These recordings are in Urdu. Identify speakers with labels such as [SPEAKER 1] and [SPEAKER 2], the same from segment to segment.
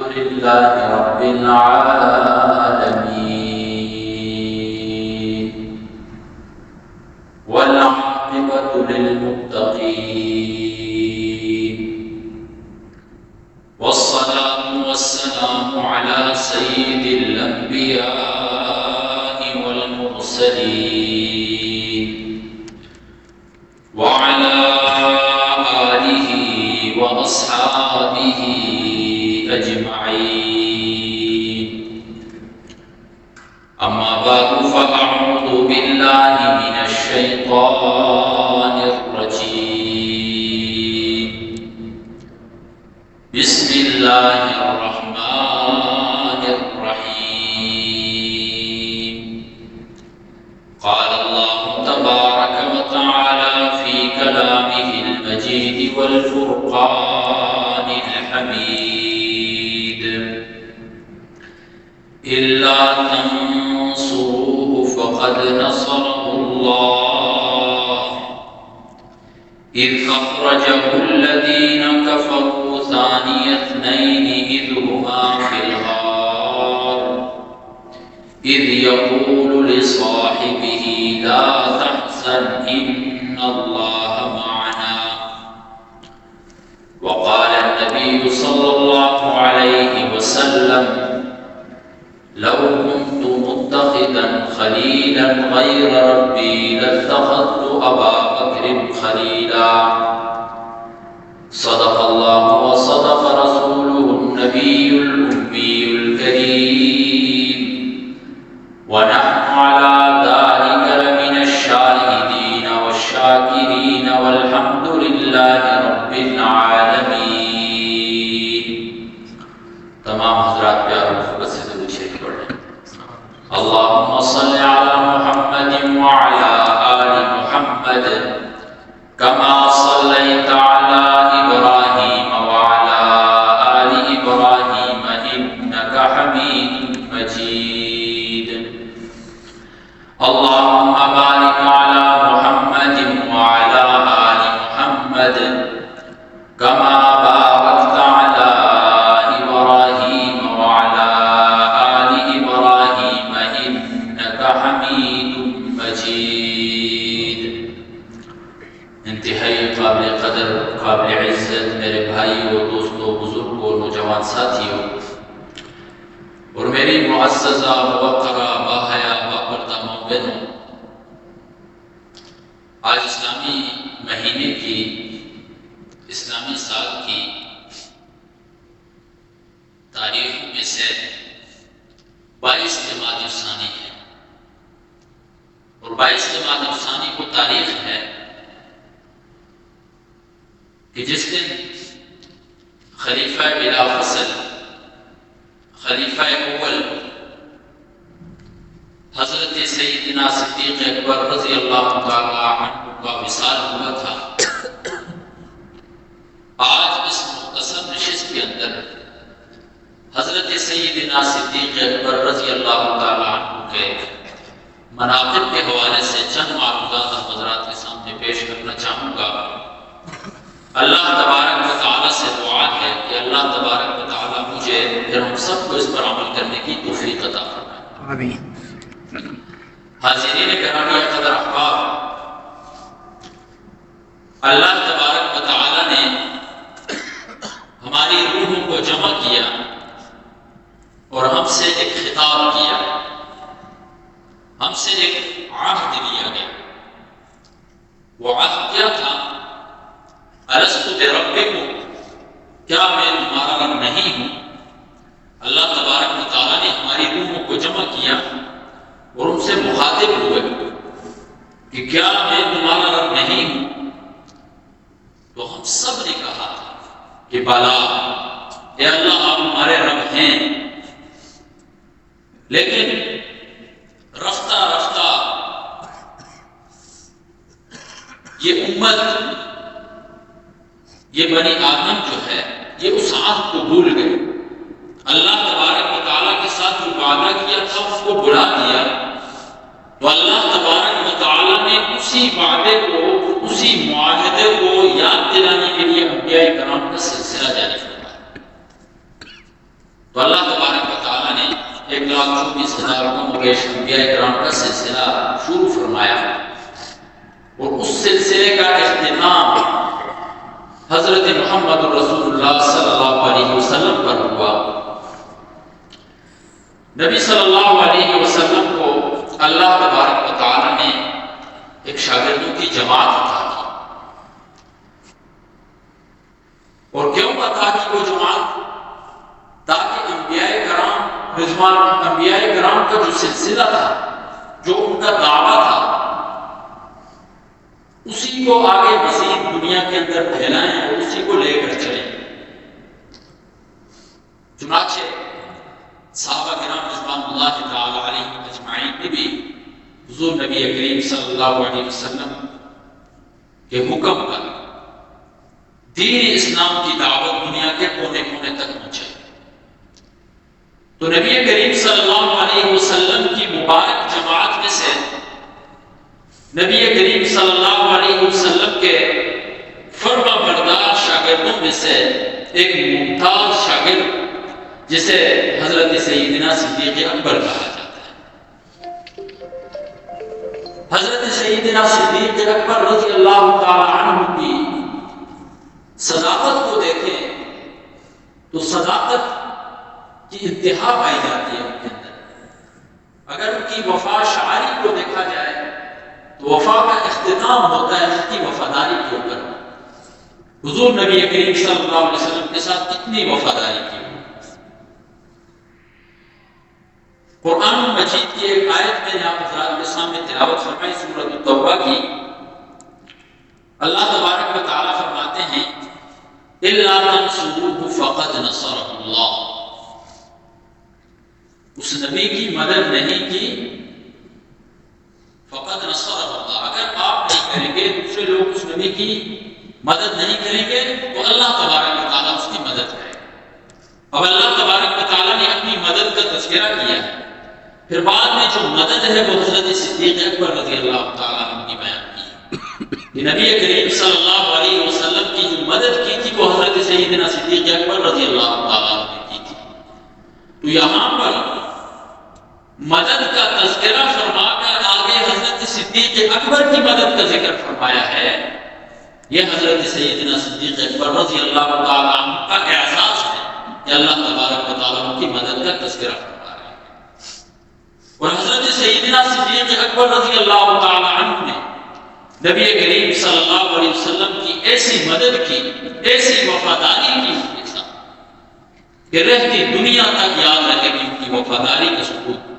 [SPEAKER 1] لله رب العالمين والعاقبة للمتقين والصلاة والسلام على سيد الأنبياء والمرسلين وعلى آله وأصحابه أجمعين. أما بعد فأعوذ بالله من الشيطان الرجيم. بسم الله الرحمن الرحيم. قال الله تبارك وتعالى في كلامه المجيد والفرقان الحميد: إلا تنصروه فقد نصره الله إذ أخرجه الذين كفروا ثاني اثنين إذ هما في الغار إذ يقول لصاحبه لا تحزن إن الله معنا. وقال النبي صلى الله عليه وسلم: لو كنت متخذا خليلا غير ربي لاتخذت أبا بكر خليلا. صدق الله وصدق رسوله النبي الأمي الكريم، ونحن على ذلك لمن الشاهدين والشاكرين والحمد لله رب العالمين. تمام حضرات پیاروں کو سے درود شریف پڑھ لیں. اللهم صل على محمد وعلى آل محمد كما صليت على إبراهيم وعلى آل إبراهيم إنك حميد مجيد. اللهم بارك على محمد وعلى آل محمد كما باركت على إبراهيم وعلى آل إبراهيم إنك حميد مجيد. انتہائی قابل قدر، قابل عزت میرے بھائیوں، دوستوں، بزرگوں، نوجوان ساتھیوں اور میری معززہ موقرہ باحیا باپردہ مومنوں، آج اسلامی مہینے کی، اسلامی سال کی تاریخوں میں سے 22 جمادی الثانی ہے، اور 22 جمادی الثانی کو تاریخ ہے کہ جس دن خلیفہ بلا فصل، خلیفہ اول حضرت سیدنا صدیق اکبر رضی اللہ تعالی عنہ کا وصال ہوا تھا. آج اس مختصر نشست کے اندر حضرت سیدنا صدیق اکبر رضی اللہ تعالی عنہ کے مناقب کے حوالے سے چند معلومات حضرات کے سامنے پیش کرنا چاہوں گا. اللہ تبارک و تعالیٰ سے دعا ہے کہ اللہ تبارک و تعالیٰ مجھے پھر ہم سب کو اس پر عمل کرنے کی توفیق عطا فرمائے. آمین. حاضرین گرامی قدر احباب، اللہ تبارک و تعالیٰ نے ہماری روحوں کو جمع کیا اور ہم سے ایک خطاب کیا، ہم سے ایک عہد لیا گیا. وہ عہد کیا تھا؟ الست بربکم، کیا میں تمہارا رب نہیں ہوں؟ اللہ تبارک و تعالیٰ نے ہماری روحوں کو جمع کیا اور ان سے مخاطب ہوئے کہ کیا میں تمہارا رب نہیں ہوں؟ تو ہم سب نے کہا کہ بلا، اے اللہ آپ ہمارے رب ہیں. لیکن رفتہ رفتہ یہ امت، یہ بنی آدم جو ہے، یہ اس عہد کو بھول گئے. اللہ تبارک و تعالیٰ کے ساتھ جو وعدہ کیا تھا اس کو بڑھا دیا. تو اللہ تبارک و تعالیٰ نے اسی وعدے کو، اسی معاہدے کو یاد دلانے کے لیے انبیاء کرام کا سلسلہ جاری فرمایا. تو اللہ تبارک و تعالیٰ نے 1,24,000 بیش انبیاء کرام کا سلسلہ شروع فرمایا، اور اس سلسلے کا اختتام حضرت محمد رسول اللہ صلی اللہ علیہ وسلم پر ہوا۔ نبی صلی اللہ علیہ وسلم کو اللہ تبارک و تعالیٰ نے ایک شاگردوں کی جماعت عطا کی، اور کیوں عطا کی وہ جماعت؟ تاکہ انبیاء کرام کا جو سلسلہ تھا، جو ان کا دعویٰ تھا، اسی کو آگے مزید دنیا کے اندر پھیلائیں اور اسی کو لے کر چلیں۔ چنانچہ صحابہ کرام رضوان اللہ تعالی علیہم اجمعین نے بھی حضور نبی کریم صلی اللہ علیہ وسلم کے حکم پر دین اسلام کی دعوت دنیا کے کونے کونے تک پہنچائی۔ تو نبی کریم صلی اللہ علیہ وسلم کی مبارک جماعت میں سے نبی کریم صلی اللہ علیہ وسلم کے فرما بردار شاگردوں میں سے ایک ممتاز شاگرد جسے حضرت سیدنا صدیق اکبر کہا جاتا ہے، حضرت سیدنا صدیق اکبر رضی اللہ تعالی عنہ کی صداقت کو دیکھیں تو صداقت کی انتہا پائی جاتی ہے ان کے اندر۔ اگر ان کی وفا شعاری کو دیکھا جائے تو وفا کا اختتام ہوتا ہے ان کی وفاداری کے اوپر۔ حضور نبی کریم صلی اللہ علیہ وسلم کے ساتھ کتنی وفاداری کی۔ قرآن مجید کی ایک آیت میں نے آپ حضرات کے سامنے تلاوت فرمائی، سورۃ التوبہ کی۔ اللہ تبارک و تعالیٰ فرماتے ہیں اِلَّا تَنْصُرُوهُ فَقَدْ نَصَرَهُ اللَّهُ، اس نبی کی مدد نہیں کی، فقد نصرہ اللہ، اگر آپ نہیں کریں گے، دوسرے لوگ اس نبی کی مدد نہیں کریں گے تو اللہ تبارک و تعالیٰ اس کی مدد کرے گا۔ اب اللہ تبارک و تعالیٰ نے اپنی مدد کا تذکرہ کیا ہے، پھر بعد میں جو مدد ہے وہ حضرت صدیق اکبر رضی اللہ تعالیٰ عنہ کی بیان کی کہ نبی کریم صلی اللہ علیہ وسلم کی جو مدد کی تھی وہ حضرت سیدنا صدیق اکبر رضی اللہ تعالیٰ عنہ نے کی تھی۔ تو یہاں پر مدد کا تذکرہ فرما کر آگے حضرت صدیق اکبر کی مدد کا ذکر فرمایا ہے، یہ حضرت سیدنا صدیق اکبر رضی اللہ تعالیٰ عنہ کا اعزاز ہے کہ اللہ تبارک و تعالیٰ کی مدد کا تذکرہ فرما رہے ہیں۔ اور حضرت سیدنا صدیق اکبر رضی اللہ تعالیٰ عنہ نے نبی کریم صلی اللہ علیہ وسلم کی ایسی مدد کی، ایسی وفاداری کی ان کے ساتھ کہ رہتی دنیا تک یاد رہے گی ان کی وفاداری کا ثبوت۔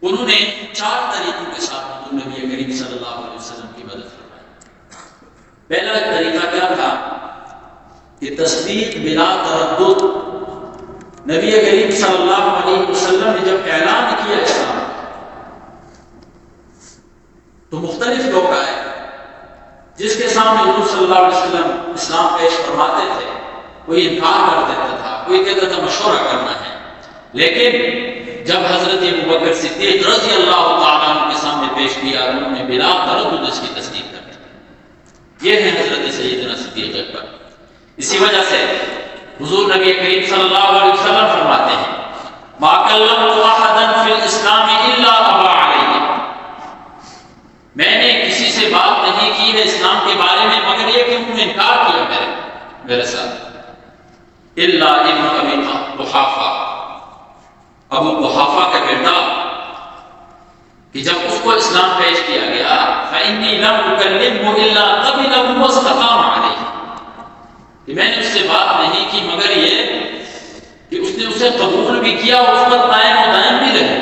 [SPEAKER 1] انہوں نے 4 طریقوں کے ساتھ حضور نبی کریم صلی اللہ علیہ وسلم کی مدد فرمائی۔ پہلا طریقہ کیا تھا کہ تصدیق بلا تردد۔ نبی کریم صلی اللہ علیہ وسلم نے جب اعلان کیا اسلام تو مختلف لوگ آئے جس کے سامنے حضور صلی اللہ علیہ وسلم اسلام پیش فرماتے تھے، کوئی انکار کر دیتا تھا، کوئی کہتا تھا مشورہ کرنا ہے، لیکن جب حضرت ابوبکر صدیق رضی اللہ تعالیٰ عنہ کے سامنے پیش کیا، انہوں نے بلا تردد اس کی تصدیق کر دی۔ یہ ہے حضرت سیدنا صدیق اکبر۔ اسی وجہ سے حضور نبی کریم صلی اللہ علیہ وسلم فرماتے ہیں مَا كَلَّمْتُ أَحَدًا فِي الْإِسْلَامِ إِلَّا أَبَى عَلَيْهِ، میں نے کسی سے بات نہیں کی ہے اسلام کے بارے میں مگر یہ کہ انہوں نے انکار کیا میرے ساتھ۔ إِلَّا ابن أبي قحافہ، ابو قحافہ کا بیٹا، کہ جب اس کو اسلام پیش کیا گیا فَإِنِّي لَمْ أُكَلِّمْهُ إِلَّا قَبِلَهُ وَاسْتَقَامَ عَلَيْهِ، کہ میں نے اس سے بات نہیں کی مگر یہ کہ اس نے اسے قبول بھی کیا اور اس پر قائم و دائم بھی رہے۔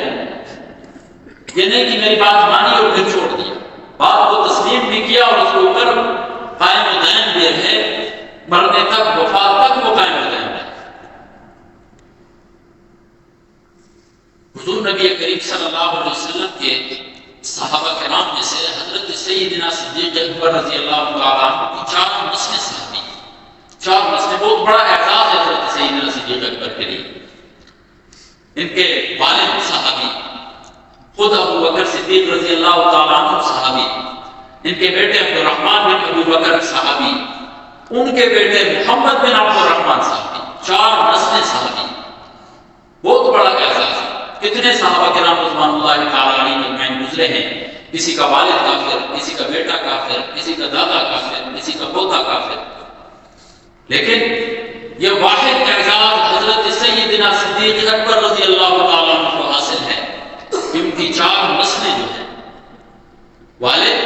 [SPEAKER 1] یہ نہیں کہ میری بات مانی اور پھر چھوڑ دیا، بات کو تسلیم بھی کیا اور اس کے اوپر قائم و دائم بھی رہے، مرنے تک، وفات تک وہ قائم و دائم رہے۔ حضور نبی کریم صلی اللہ علیہ وسلم کے صحابہ کرام میں سے حضرت سیدنا صدیق اکبر رضی اللہ تعالیٰ عنہ کی 4 مسئلے صحابی، 4 مسئلے، بہت بڑا اعزاز ہے حضرت سیدنا صدیق اکبر کے لیے۔ ان کے والد صحابی، خود ابو بکر صدیق رضی اللہ تعالیٰ عنہ صحابی، ان کے بیٹے عبد الرحمن بن ابو بکر صحابی، ان کے بیٹے محمد بن عبد الرحمن صحابی، 4 صحابہ کرام رضوان اللہ تعالیٰ علیہم اجمعین گزرے ہیں، کسی کا والد کافر، کسی کا بیٹا کافر، کسی کا دادا کافر، کسی کا پوتا کافر، لیکن یہ واحد اعزاز حضرت سیدنا صدیق اکبر رضی اللہ تعالیٰ عنہ کو حاصل ہے کہ ان کی 4 نسلیں جو ہیں، والد،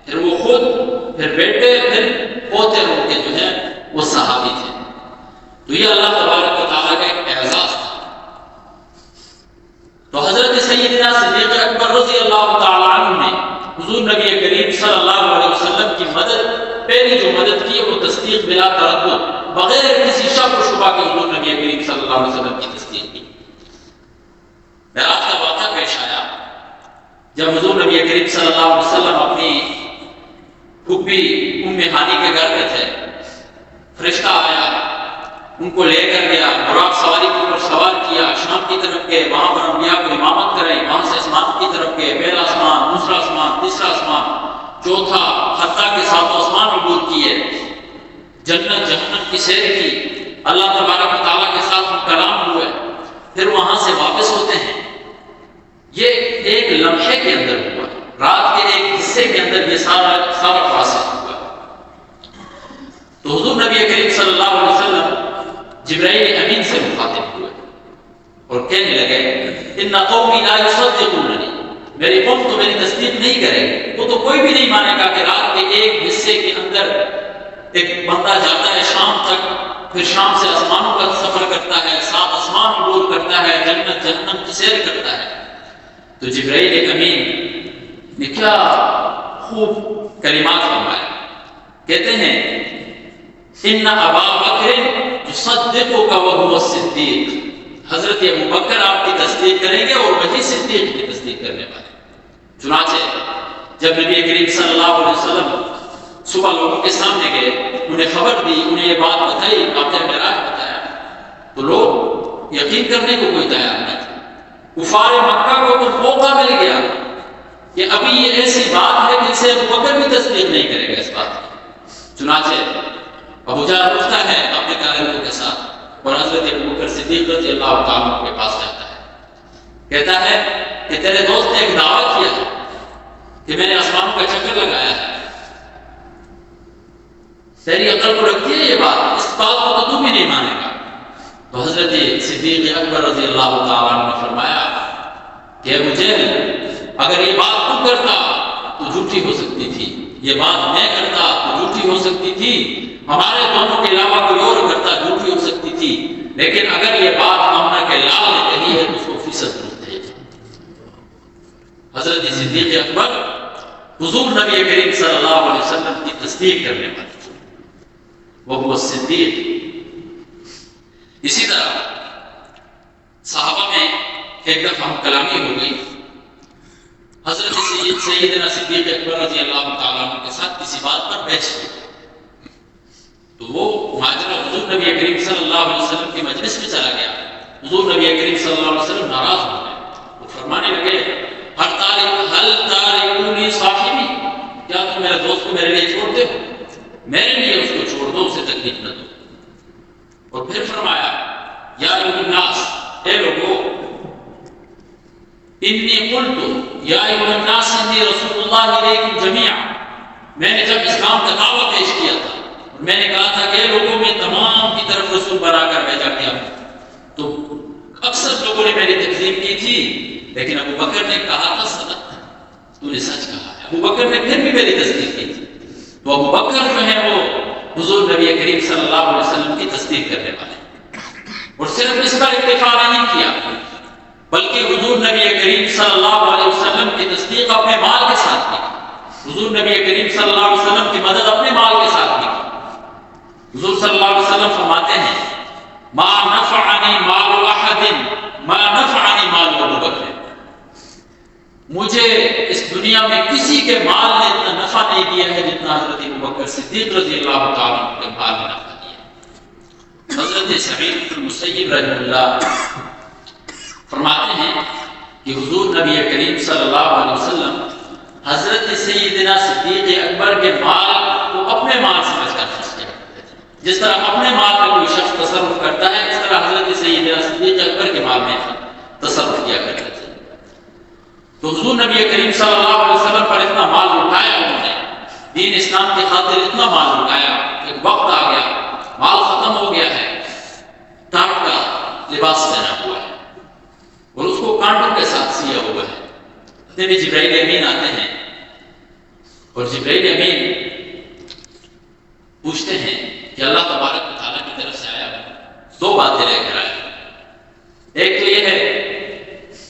[SPEAKER 1] پھر وہ خود، پھر بیٹے، پھر پوتے ان کے جو ہیں وہ صحابی تھے. تو یہ اللہ تبارک و تعالیٰ کا ایک اعزاز تھا. تو حضرت سیدنا صدیق اکبر رضی اللہ تعالیٰ عنہ نے حضور نبی کریم صلی اللہ علیہ وسلم کی مدد، پہلی جو مدد کی وہ تصدیق بلا تردد، بغیر کسی شک و شبہ کے حضور نبی کریم صلی اللہ علیہ وسلم کی تصدیق کی. معراج کا واقعہ پیش آیا جب حضور نبی کریم صلی اللہ علیہ وسلم اپنی پھپھی ام ہانی کے گھر میں تھے. فرشتہ آیا، ان کو لے کر گیا، براق سواری کے اوپر سوار کیا، شام کی طرف گئے، وہاں پر انبیاء کو امامت کرائی، وہاں سے آسمان کی طرف گئے، پہلا آسمان، دوسرا آسمان، تیسرا آسمان، چوتھا، حتیٰ کے 7 آسمان عبور کیے، جنت جہنم کی سیر کی، اللہ تبارک و تعالیٰ کے ساتھ کلام ہوئے، پھر وہاں سے واپس ہوتے ہیں. یہ ایک لمحے کے اندر ہوا، رات کے ایک حصے کے اندر یہ سارا پروسیس ہوا. تو حضور نبی کریم صلی اللہ علیہ وسلم جبرائیل امین سے مخاطب ہوئے اور کہنے لگے ان قومی لا یصدقوننی، میری قوم تو میری تصدیق نہیں کرے گی. وہ تو کوئی بھی نہیں مانے گا کہ رات کے ایک حصے کے اندر ایک بندہ جاتا ہے شام تک، پھر شام سے آسمانوں کا سفر کرتا ہے، 7 آسمان عبور کرتا ہے، جنت جہنم کی سیر کرتا ہے. تو جبرائیل امین نے کیا خوب کلمات فرمائے. کہتے ہیں ان ابا بکر یصدقک وهو الصدیق، حضرت ابو بکر آپ کی تصدیق کریں گے اور وہی صدیق کی تصدیق کرنے والے. چنانچہ جب نبی کریم صلی اللہ علیہ وسلم صبح لوگوں کے سامنے گئے، انہیں خبر دی، انہیں یہ بات بتائی، واقعہ معراج بتایا، تو لوگ یقین کرنے کو کوئی تیار نہیں تھے. کفار مکہ کو تو موقع مل گیا کہ ابھی یہ ایسی بات ہے کہ اسے ابو بکر بھی تصدیق نہیں کرے گا اس بات کی. چنانچہ ابو جہل اٹھتا ہے اپنے کارندوں کے ساتھ اور حضرت ابو بکر صدیق رضی اللہ تعالیٰ کے پاس جاتا ہے. کہتا ہے کہ تیرے دوست نے ایک دعویٰ کیا ہے کہ میں نے آسمانوں کا چکر لگایا ہے، تیری عقل کو رکھتی ہے یہ بات؟ اس بات کو تو بھی نہیں مانے گا. تو حضرت صدیق اکبر رضی اللہ تعالیٰ عنہ نے فرمایا کہ ابو جہل، اگر یہ بات تو کرتا تو جھوٹی ہو سکتی تھی، یہ بات میں کرتا تو جھوٹی ہو سکتی تھی، ہمارے دونوں کے علاوہ کوئی اور کرتا جھوٹی ہو سکتی تھی، لیکن اگر یہ بات آمنہ کے لال نے کہی ہے تو اس کو فیصد درست ہے. حضرت صدیق اکبر حضور نبی کریم صلی اللہ علیہ وسلم کی تصدیق کرنے والے وہ صدیق. اسی طرح صحابہ میں ایک دفعہ ہم کلامی ہو گئی، حضرت سیدنا صدیق اکبر رضی اللہ تعالیٰ عنہ کے ساتھ کسی بات پر بحث ہوئی. تو وہ ماجرا حضور نبی کریم صلی اللہ علیہ وسلم کی مجلس میں چلا گیا. حضور نبی کریم صلی اللہ علیہ وسلم ناراض ہو گئے، وہ فرمانے لگے حل تارکونی صاحبی، کیا تم میرے دوست کو میرے لیے چھوڑتے ہو؟ میرے لیے اس کو چھوڑ دو، اسے تکلیف نہ دو. اور پھر فرمایا یا ایھا الناس، اے لوگو، انی قلت یا ایھا الناس انی رسول اللہ علیکم جمیعا، میں نے جب اسلام کا دعویٰ پیش کیا تھا میں نے کہا تھا کہ لوگوں میں تمام کی طرف رسول بنا کر بھیجا گیا ہوں، تو اکثر لوگوں نے میری تکذیب کی تھی، لیکن ابو بکر نے کہا تھا صدقت، تو نے سچ کہا ہے. ابو بکر نے پھر بھی میری تصدیق کی تھی. تو ابو بکر جو ہے وہ حضور نبی کریم صلی اللہ علیہ وسلم کی تصدیق کرنے والے، اور صرف اس پر اکتفا نہیں کیا بلکہ حضور نبی کریم صلی اللہ علیہ وسلم کی تصدیق اپنے مال کے ساتھ کی. حضور نبی کریم صلی اللہ علیہ وسلم کی مدد اپنے مال کے ساتھ کی. حضور صلی اللہ علیہ وسلم فرماتے ہیں ما نفعنی مال احد ما نفعنی مال ابو بکر، مجھے اس دنیا میں کسی کے مال نے اتنا نفع نہیں دیا ہے جتنا حضرت ابو بکر صدیق رضی اللہ تعالیٰ عنہ کے مال نے نفع دیا. حضرت سعید بن المسیب رحمہ اللہ فرماتے ہیں کہ حضور نبی کریم صلی اللہ علیہ وسلم حضرت سیدنا صدیق اکبر کے مال کو اپنے مال سمجھ کر خرچ کیا کرتے تھے. جس طرح اپنے مال میں کوئی شخص تصرف کرتا ہے، اس طرح حضرت سیدنا صدیق اکبر کے مال میں تصرف کیا کرتے تھے. تو حضور نبی کریم صلی اللہ علیہ وسلم پر اتنا مال لٹایا انہوں نے، دین اسلام کی خاطر اتنا مال لٹایا کہ وقت آ گیا، مال ختم ہو گیا ہے، ٹاٹ کا لباس پہنا ہوا ہے اور اس کو کانٹوں کے ساتھ سیا ہوا ہے۔ اتنے بھی جبرائیل امین آتے ہیں اور جبرائیل امین پوچھتے ہیں کہ اللہ تبارک و تعالیٰ کی طرف سے آیا دو باتیں لے کر آئے۔ ایک تو یہ ہے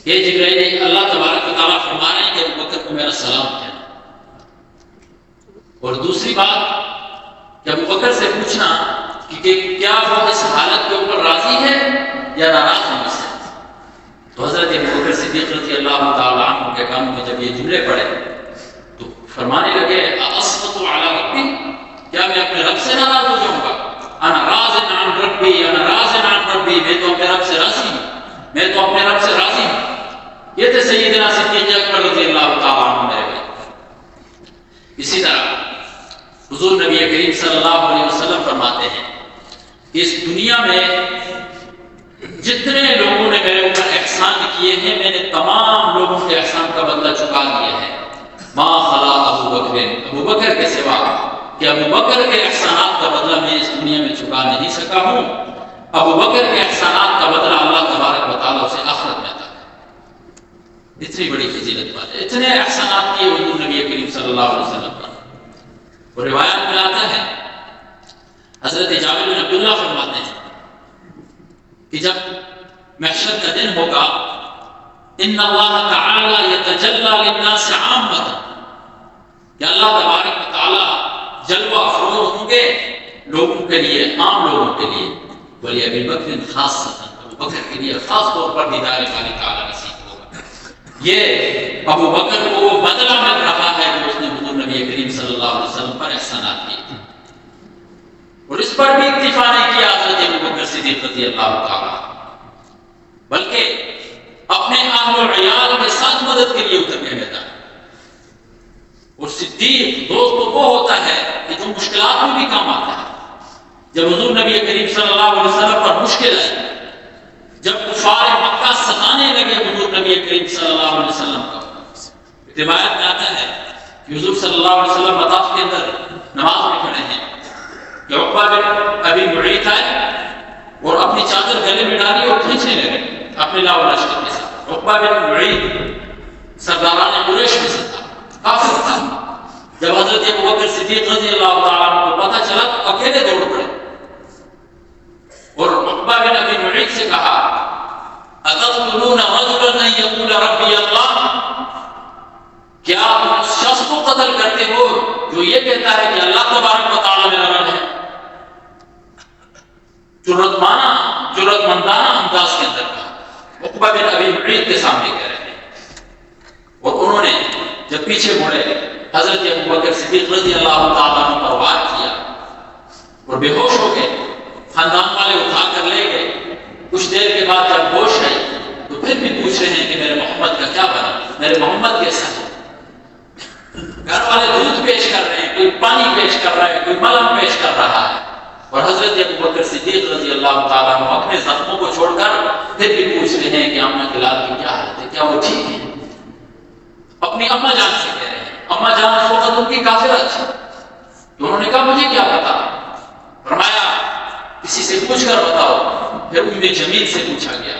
[SPEAKER 1] کہ جبرائیل اللہ تبارک و تعالیٰ فرما رہے ہیں کہ ابو بکر کو میرا سلام ہے، اور دوسری بات کہ ابو بکر سے پوچھنا کہ کیا وہ اس حالت کے اوپر راضی ہے یا ناراض ہے مجھ سے۔ تو حضرت ابو بکر صدیق رضی اللہ تعالیٰ عنہ کے کانوں میں جب یہ جملے پڑے تو فرمانے لگے اَأَسْخَطُ عَلَىٰ رَبِّي، کیا میں اپنے رب سے ناراض ہو جاؤں گا؟ انا راضٍ عن ربی، انا راضٍ عن ربی، میں تو اپنے رب سے راضی ہوں، میں تو اپنے رب سے راضی ہوں۔ یہ تھے سیدنا صدیق اکبر رضی اللہ تعالیٰ عنہ میرے بھائی۔ اسی طرح حضور نبی کریم صلی اللہ علیہ وسلم فرماتے ہیں کہ اس دنیا میں جتنے لوگوں نے میرے اوپر احسان کیے ہیں میں نے تمام لوگوں کے احسان کا بدلہ چکا دیا ہے، ما خلا ابو بکر، ابو بکر کے سوا، کہ ابو بکر کے احسانات کا بدلہ میں اس دنیا میں چکا نہیں سکا ہوں، ابو بکر کے احسانات کا بدلہ اللہ تبارک و تعالیٰ سے آخرت میں تھا۔ اتنی بڑی فضیلت بات ہے، اتنے احسانات کیے حضور نبی کریم صلی اللہ علیہ وسلم پر۔ اور روایت میں آتا ہے حضرت جابر بن عبداللہ فرماتے ہیں کہ جب محشر کا دن ہوگا ان اللہ تعالی یتجلی للناس عامۃ، کہ اللہ تبارک و تعالی جلوہ افروز ہوں گے لوگوں کے لیے، عام لوگوں کے لیے، ولی ابی بکر خاصۃ، ابو بکر کے لیے خاص طور پر دیدار باری تعالی نصیب ہوگا۔ یہ ابو بکر کو وہ بدلہ مل رہا ہے جو اس نے حضور نبی کریم صلی اللہ علیہ وسلم پر احسانات کیے تھے، اور اس پر بھی اکتفا نہیں کیا حضرت ابو بکر صدیق رضی اللہ تعالیٰ، بلکہ اپنے اہل و عیال کے ساتھ مدد کے لیے اتر کے میدان۔ اور صدیق دوست تو وہ ہوتا ہے کہ جو مشکلات میں بھی کام آتا ہے۔ جب حضور نبی کریم صلی اللہ علیہ وسلم پر مشکل آئی، جب کفار مکہ ستانے لگے حضور نبی کریم صلی اللہ علیہ وسلم کو، روایت میں آتا ہے کہ حضور صلی اللہ علیہ وسلم مطاف کے اندر نماز میں کھڑے ہیں کہ عقبہ بن ابی معیط آئے اور اپنی چادر گلے میں ڈالی اور کھینچنے لگے اپنے لاؤ لشکر کے ساتھ۔ عقبہ بن معیط سرداران قریش میں سے تھا، کافر تھا۔ جب حضرت ابو بکر صدیق رضی اللہ تعالیٰ عنہ کو پتہ چلا تو اکیلے دوڑ پڑے اور عقبہ بن ابی معیط سے کہا اتقتلون رجلا ان یقول ربی اللہ، کیا تم اس شخص کو قتل کرتے ہو جو یہ کہتا ہے کہ اللہ تبارک و تعالیٰ میرا رب ہے؟ جرأت مندانہ انداز کے اندر کہا، عقبہ بن ابی معیط کے سامنے کہہ رہے ہیں۔ اور انہوں نے جب پیچھے مڑے حضرت ابو بکر صدیق رضی اللہ تعالیٰ عنہ پر وار کیا اور بے ہوش ہو گئے، خاندان والے اٹھا کر لے گئے۔ کچھ دیر کے بعد جب ہوش ہے تو پھر بھی پوچھ رہے ہیں کہ میرے محمد کا کیا بنا، میرے محمد کیسا ہے؟ گھر والے دودھ پیش کر رہے ہیں، کوئی پانی پیش کر رہا ہے، کوئی ملہم پیش کر رہا ہے، اور حضرت ابو بکر صدیق رضی اللہ تعالیٰ عنہ اپنے زخموں کو چھوڑ کر پھر بھی پوچھ رہے ہیں کہ اماں کے لال کی کیا حالت ہے، کیا وہ ٹھیک ہے؟ اپنی اماں جان سے کہہ رہے ہیں۔ اماں جان اس وقت ان کی کافرت تھی، تو انہوں نے کہا مجھے کیا پتا؟ فرمایا کسی سے پوچھ کر بتاؤ۔ پھر ام جمیل سے پوچھا گیا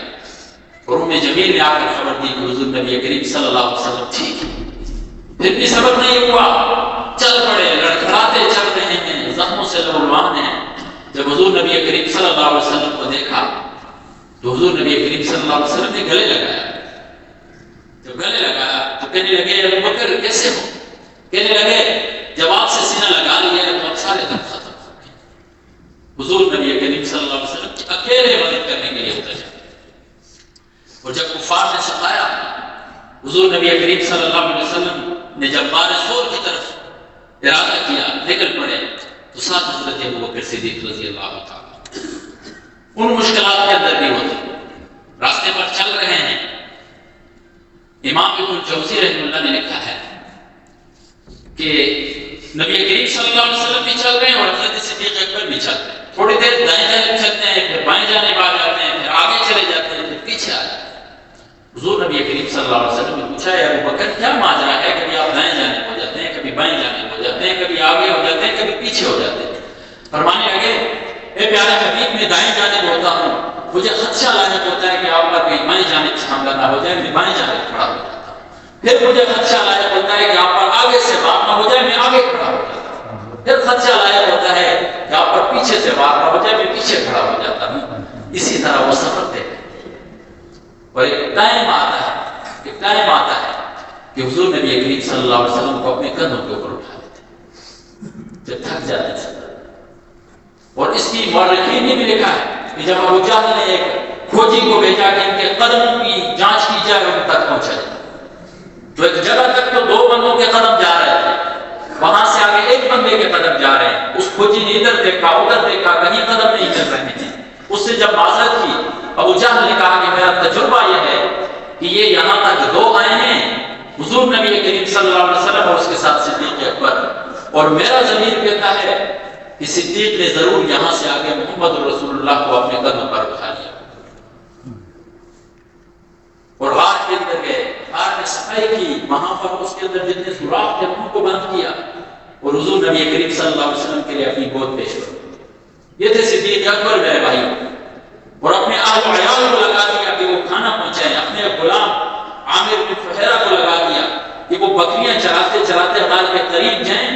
[SPEAKER 1] اور ام جمیل نے آ کر خبر دی کہ حضور نبی کریم صلی اللہ علیہ وسلم ٹھیک ہے۔ پھر بھی صبر نہیں ہوا، چل پڑے، لڑکھڑاتے چل رہے ہیں، زخموں سے لہولوان ہیں۔ جب حضور نبی کریم صلی اللہ علیہ وسلم کو دیکھا تو حضور نبی کریم صلی اللہ علیہ وسلم نے گلے لگایا۔ جب گلے لگایا تو کہنے لگے ابو بکر کیسے ہو؟ کہنے لگے جب آپ سے سینہ لگا لیا تو اب سارے دم ختم ہو گئے۔ حضور نبی کریم صلی اللہ علیہ وسلم کی اکیلے مدد کرنے کے لیے اتر جاتے۔ اور جب کفار نے ستایا، حضور نبی کریم صلی اللہ علیہ وسلم نے جب بار زور کی طرف ارادہ کیا نکل پڑے تو ساتھ حضرت ابو بکر صدیق رضی اللہ تعالیٰ ان مشکلات کے اندر بھی ہوتے، راستے پر چل رہے ہیں۔ امام ابن جوزی رحمہ اللہ نے لکھا ہے کہ نبی کریم صلی اللہ علیہ وسلم بھی چل رہے ہیں اور حضرت صدیق اکبر بھی چل رہے ہیں، تھوڑی دیر دائیں جانب چلتے ہیں، پھر بائیں جانب آ جاتے ہیں، پھر آگے چلے جاتے ہیں، پھر پیچھے آ جاتے ہیں۔ حضور نبی کریم صلی اللہ علیہ وسلم نے پوچھا ہے ابو بکر کیا ماجرا ہے؟ کبھی آپ دائیں جانب ہو جاتے ہیں، کبھی بائیں جانب ہو جاتے ہیں، کبھی آگے ہو جاتے ہیں، کبھی پیچھے ہو جاتے ہیں۔ فرمانے لگے اے پیارے حبیب، میں دائیں جانب ہوتا ہوں، مجھے خدشہ لاحق ہوتا ہے کہ آپ کا کہیں بائیں جانب سے حملہ نہ ہو جائے، میں بائیں جانب کھڑا ہو جاتا ہوں۔ پھر مجھے خدشہ لاحق ہوتا ہے کہ آپ پر آگے سے وار نہ ہو جائے، میں آگے کھڑا ہو جاتا ہوں۔ پھر خدشہ لاحق ہوتا ہے کہ آپ پر پیچھے سے وار نہ ہو جائے، میں پیچھے کھڑا ہو جاتا ہوں۔ اسی طرح وہ سفر تھے، اور ایک ٹائم آتا ہے کہ حضور نبی کریم صلی اللہ علیہ وسلم کو اپنے کندھوں کے اوپر اٹھا لیتے جب تھک جاتے ہیں۔ اور اس کی مورخین نے بھی لکھا ہے کہ جب ابو جہل نے ایک کھوجی کو بھیجا کہ ان کے قدموں کی جانچ کی جائے اور ان تک پہنچا جائے، تو ایک جگہ تک تو 2 بندوں کے قدم جا رہے تھے، وہاں سے آگے 1 بندے کے قدم جا رہے ہیں۔ اس کھوجی نے ادھر دیکھا ادھر دیکھا، کہیں قدم نہیں چل رہے تھے۔ اس سے جب معذرت کی، ابو جہل نے کہا کہ میرا تجربہ یہ ہے کہ یہ یہاں تک 2 آئے ہیں، حضور نبی کریم صلی اللہ علیہ وسلم اور اس کے ساتھ صدیق اکبر، اور میرا ضمیر کہتا ہے کہ صدیق نے ضرور یہاں سے آگے محمد رسول اللہ کو اپنے قدم پر اٹھا لیا۔ اور غار کے اندر گئے، غار میں صفائی کی، وہاں پر اس کے اندر جتنے سوراخ تھے ان کو بند کیا، اور حضور نبی کریم صلی اللہ علیہ وسلم کے لیے اپنی گود پیش کر۔ یہ تھے صدیق اکبر میرے بھائی، اور اپنے اہل و عیال کو لگا دیا کہ وہ کھانا پہنچائیں، اپنے غلام عامر بن فہیرہ کو لگا دیا کہ وہ بکریاں چراتے چراتے غار کے قریب جائیں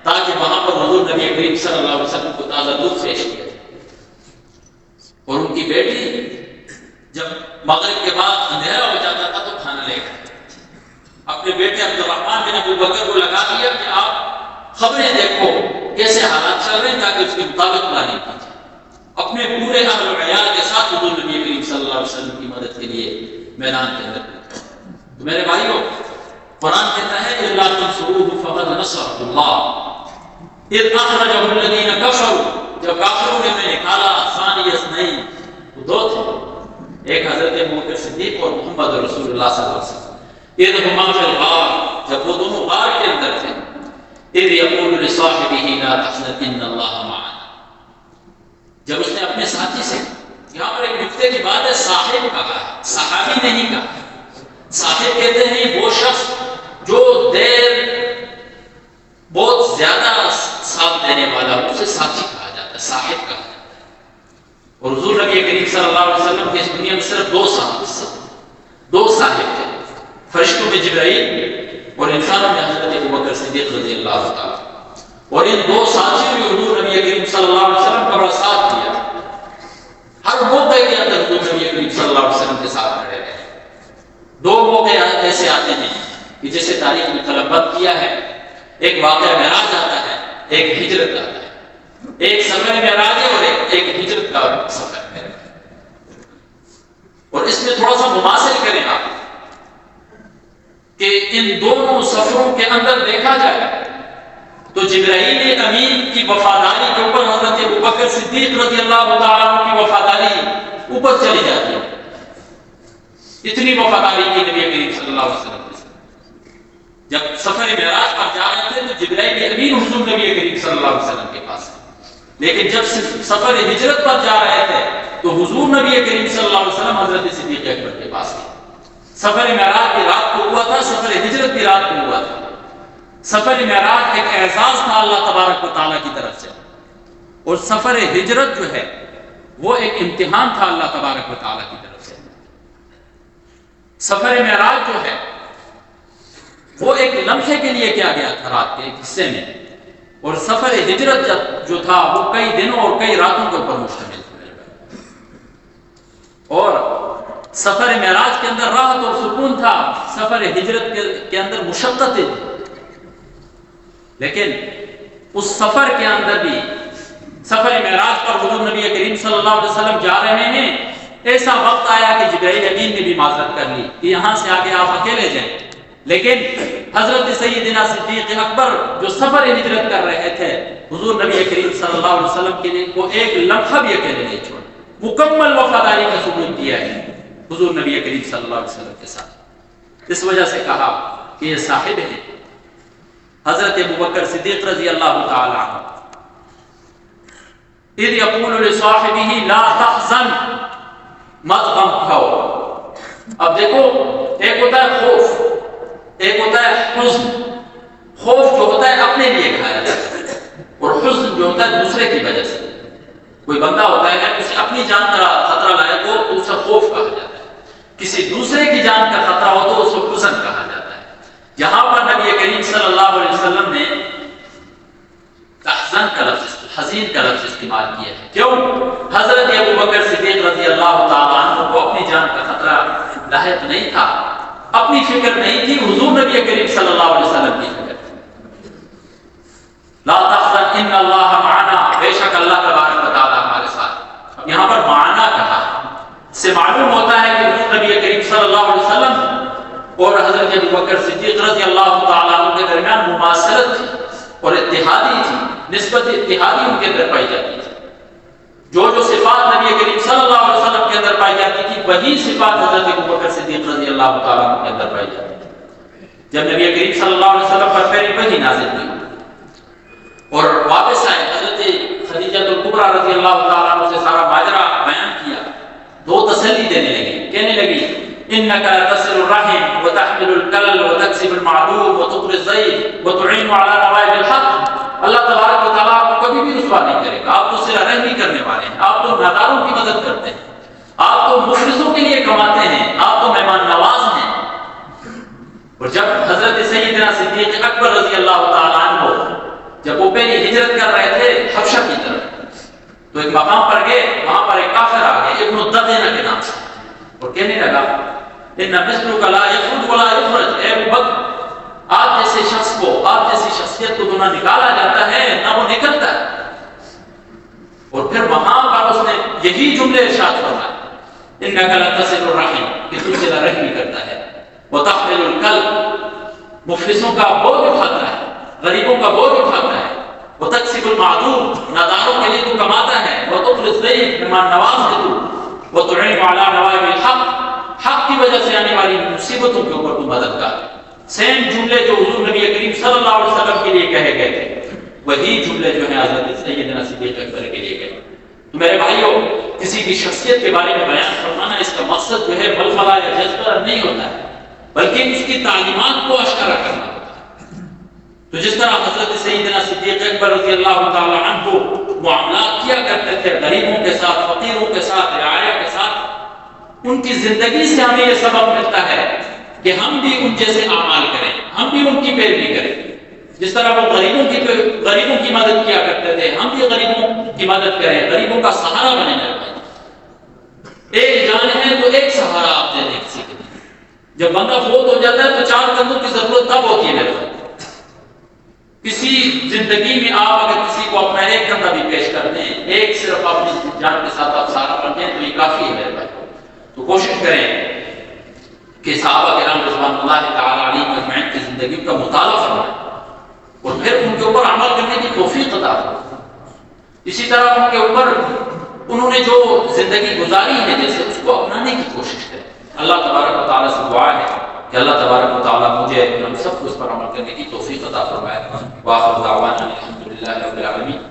[SPEAKER 1] تاکہ وہاں پر حضور نبی کریم صلی اللہ علیہ وسلم کو تازہ دودھ پیش کیا جائے۔ اور ان کی بیٹی جب مغرب کے بعد اندھیرا ہو جاتا تھا تو کھانا لے کر اپنے بیٹے عبد الرحمن بن ابو بکر کو لگا دیا کہ آپ خبریں دیکھو کیسے حالات چل رہے ہیں تاکہ اس کے مطابق پلاننگ کی جائے۔ اپنے پورے اہل و عیال کے ساتھ حضور نبی کریم صلی اللہ علیہ وسلم کی مدد کے لیے میدان کے اندر پہنچے۔ تو میرے بھائیوں، قرآن کہتا ہے اِلَّا تَنْصُرُوهُ فَقَدْ نَصَرَهُ اللَّهُ اِذْ أَخْرَجَهُ الَّذِينَ كَفَرُوا، جب کافروں نے نکالا ثانی اثنین، وہ 2 تھے، ایک حضرت ابوبکر صدیق اور محمد رسول اللہ صلی اللہ علیہ وسلم، اِذْ هُمَا فِي الْغَارِ، جب وہ دونوں غار کے اندر تھے، اِذْ يَقُولُ لِصَاحِبِهِ لَا تَحْزَنْ إِنَّ اللَّهَ مَعَنَا، جب اس نے اپنے ساتھی سے، یہاں پر ایک نکتے کی بات ہے، صاحب کہا ہے، صحابی نہیں کہا۔ صاحب کہتے ہیں وہ شخص جو بہت زیادہ ساتھ دینے والا، اسے ساتھی کہا جاتا ہے، صاحب کہا جاتا ہے۔ اور حضور نبی کریم صلی اللہ علیہ وسلم کی اس دنیا میں صرف 2 صاحب تھے، فرشتوں میں جبرائیل اور انسانوں میں حضرت ابوبکر صدیق رضی اللہ تعالیٰ، اور ان 2 ساتھیوں نے حضور نبی کریم صلی اللہ علیہ وسلم کا بڑا ساتھ دیا۔ ہر موقع کے اندر حضور نبی کریم صلی اللہ علیہ وسلم کے ساتھ کھڑے رہے۔ 2 موقع ایسے آتے ہیں کہ جسے تاریخ میں قلم بند کیا ہے، ایک واقعہ معراج آتا ہے، ایک ہجرت آتا ہے، ایک سفر معراج ہے اور ایک ہجرت کا سفر ہے۔ اور اس میں تھوڑا سا مماثل کریں آپ کہ ان دونوں سفروں کے اندر دیکھا جائے تو جبرائیل امین کی وفاداری کے اوپر حضرت ابوبکر صدیق رضی اللہ تعالیٰ عنہ کی وفاداری اوپر چلی جاتی ہے۔ اتنی وفاداری کی نبی کریم صلی اللہ علیہ وسلم نے۔ جب سفر معراج پر جا رہے تھے تو جبرائیل امین حضور نبی کریم صلی اللہ علیہ وسلم کے پاس، لیکن جب سفر ہجرت پر جا رہے تھے تو حضور نبی کریم صلی اللہ علیہ وسلم حضرت صدیق اکبر کے پاس گئے۔ سفر معراج کی رات کو ہوا تھا، سفر ہجرت کی رات کو ہوا تھا۔ سفر معراج ایک اعزاز تھا اللہ تبارک و تعالیٰ کی طرف سے، اور سفر ہجرت جو ہے وہ ایک امتحان تھا اللہ تبارک و تعالیٰ کی طرف سے۔ سفر معراج جو ہے وہ ایک لمحے کے لیے کیا گیا تھا رات کے ایک حصے میں، اور سفر ہجرت جو تھا وہ کئی دنوں اور کئی راتوں کے اوپر مشتمل تھا۔ اور سفر معراج کے اندر راحت اور سکون تھا، سفر ہجرت کے اندر مشقتیں تھی۔ لیکن اس سفر کے اندر بھی، سفر معراج پر حضور نبی کریم صلی اللہ علیہ وسلم جا رہے ہیں، ایسا وقت آیا کہ جبرائیل امین نے بھی معذرت کر لی کہ یہاں سے آگے آپ اکیلے جائیں، لیکن حضرت سیدنا صدیق اکبر جو سفر ہجرت کر رہے تھے، حضور نبی کریم صلی اللہ علیہ وسلم کے لیے کو ایک لمحہ بھی اکیلے نہیں چھوڑا، مکمل وفاداری کا ثبوت دیا ہے حضور نبی کریم صلی اللہ علیہ وسلم کے ساتھ۔ اس وجہ سے کہا کہ یہ صاحب ہیں حضرت ابوبکر صدیق رضی اللہ تعالی عنہ۔ اذ یقول لصاحبہ لا تحزن، مت غم کھاؤ، اب دیکھو، ایک ہوتا ہے خوف، ایک ہوتا ہے حزن۔ خوف جو ہوتا ہے اپنے لیے کھایا جاتا ہے، اور حزن جو ہوتا ہے دوسرے کی وجہ سے۔ کوئی بندہ ہوتا ہے کہ اسے اپنی جان کا خطرہ لائق ہو تو اسے خوف کہا جاتا ہے، کسی دوسرے کی جان کا خطرہ ہو تو اسے حزن کہا جاتا ہے۔ یہاں پر نبی کریم صلی اللہ علیہ وسلم نے تحزن کا لفظ، حزین کا لفظ استعمال کیا ہے۔ کیوں؟ حضرت ابو بکر صدیق رضی اللہ تعالیٰ عنہ کو اپنی جان کا خطرہ لاحق نہیں تھا، اپنی فکر نہیں تھی، حضور نبی کریم صلی اللہ علیہ وسلم کی فکر تھی۔ لا تحزن ان اللہ معنا، بے شک اللہ تبارک و تعالیٰ ہمارے ساتھ۔ یہاں پر معنا کہا، اس سے معلوم ہوتا ہے کہ حضور نبی کریم صلی اللہ علیہ وسلم اور حضرت ابو بکر صدیق رضی اللہ تعالیٰ عنہ کے درمیان مماثلت تھی اور اتحادی تھی، نسبت اتحادی ان کے اندر پائی جاتی تھی۔ جو صفات نبی کریم صلی اللہ علیہ وسلم کے اندر پائی جاتی تھی وہی صفات حضرت ابو بکر صدیق رضی اللہ تعالیٰ عنہ کے اندر پائی جاتی تھی۔ جب نبی کریم صلی اللہ علیہ وسلم پر پہلی وحی نازل ہوئی اور واپس آئے، حضرت خدیجہ الکبریٰ رضی اللہ تعالیٰ عنہ سے سارا ماجرا بیان کیا، دو تسلی دینے لگی، کہنے لگی انک لتصل الرحم وتحمل الکل وتکسب المعدوم وتقری الضیف وتعین علی نوائب الحق۔ اللہ تبارک و تعالیٰ آپ کو کبھی بھی رسوا نہیں کرے گا، آپ تو صلہ رحمی کرنے والے ہیں، آپ تو ناداروں کی مدد کرتے ہیں، آپ تو مفلسوں کے لیے کماتے ہیں، آپ تو مہمان نواز ہیں۔ اور جب حضرت سیدنا صدیق اکبر رضی اللہ تعالیٰ عنہ جب وہ پہلی ہجرت کر رہے تھے حبشہ کی طرف، تو ایک مقام پر گئے، وہاں پر ایک کافر آ گئے ابن الدغینہ کے نام سے، اور کہنے لگا ان مثلک لا یخرج ولا یخرج، اے ابو بکر آپ جیسے شخص کو، آپ جیسی شخصیت کو تو نہ نکالا جاتا ہے نہ وہ نکلتا ہے۔ اور پھر وہاں پر اس نے یہی جملے ارشاد فرمائے انک لتصل الرحم، کہ تو صلہ رحمی کرتا ہے، وتحمل الکلب، مفلسوں کا بوجھ اٹھاتا ہے، غریبوں کا بوجھ اٹھاتا ہے، وتکسب المعدوم، ناداروں کے لیے تو کماتا ہے، وتقری الضیف، مہمان نواز ہے تو، وتعین علی نوائب الحق، حق کی وجہ سے آنے والی مصیبتوں کے اوپر تو مددگار۔ سیم جملے جو حضور نبی کریم صلی اللہ علیہ وسلم کے لیے کہے گئے تھے وہی جملے جو ہیں حضرت سیدنا صدیق اکبر کے لیے کہے۔ تو میرے بھائیوں، کسی کی شخصیت کے بارے میں بیان فرمانا اس کا مقصد جو ہے ململہ یا جذبہ نہیں ہوتا ہے، بلکہ اس کی تعلیمات کو اشکارا کرنا ہوتا ہے۔ تو جس طرح حضرت سیدنا صدیق اکبر رضی اللہ تعالی عنہ معاملات کیا کرتے تھے غریبوں کے ساتھ، فقیروں کے ساتھ، رعایا کے ساتھ، ان کی زندگی سے ہمیں یہ سبق ملتا ہے کہ ہم بھی ان جیسے اعمال کریں، ہم بھی ان کی پیروی کریں۔ جس طرح وہ غریبوں کی مدد کیا کرتے تھے، ہم بھی غریبوں کی مدد کریں، غریبوں کا سہارا بنے میرے بھائی۔ ایک جان ہے تو ایک سہارا آپ دے دیں کسی کے لیے۔ جب بندہ فوت ہو جاتا ہے تو چار کندھوں کی ضرورت تب ہوتی ہے میرے بھائی۔ کسی زندگی میں آپ اگر کسی کو اپنا ایک کندھا بھی پیش کر دیں، ایک صرف اپنی جان کے ساتھ آپ سہارا بن جائیں تو یہ کافی ہے میرے بھائی۔ تو کوشش کریں کہ صحابہ کرام رضوان اللہ تعالی علیہم اجمعین کی زندگی کا مطالعہ فرمائیں اور پھر ان کے اوپر عمل کرنے کی توفیق عطا فرمائیں۔ اسی طرح ان کے اوپر انہوں نے جو زندگی گزاری ہے جیسے اس کو اپنانے کی کوشش کریں۔ اللہ تبارک و تعالیٰ سے دعا ہے کہ اللہ تبارک و تعالیٰ مجھے ہم سب کو اس پر عمل کرنے کی توفیق عطا فرمائے۔ وآخر دعوانا الحمدللہ رب العالمین۔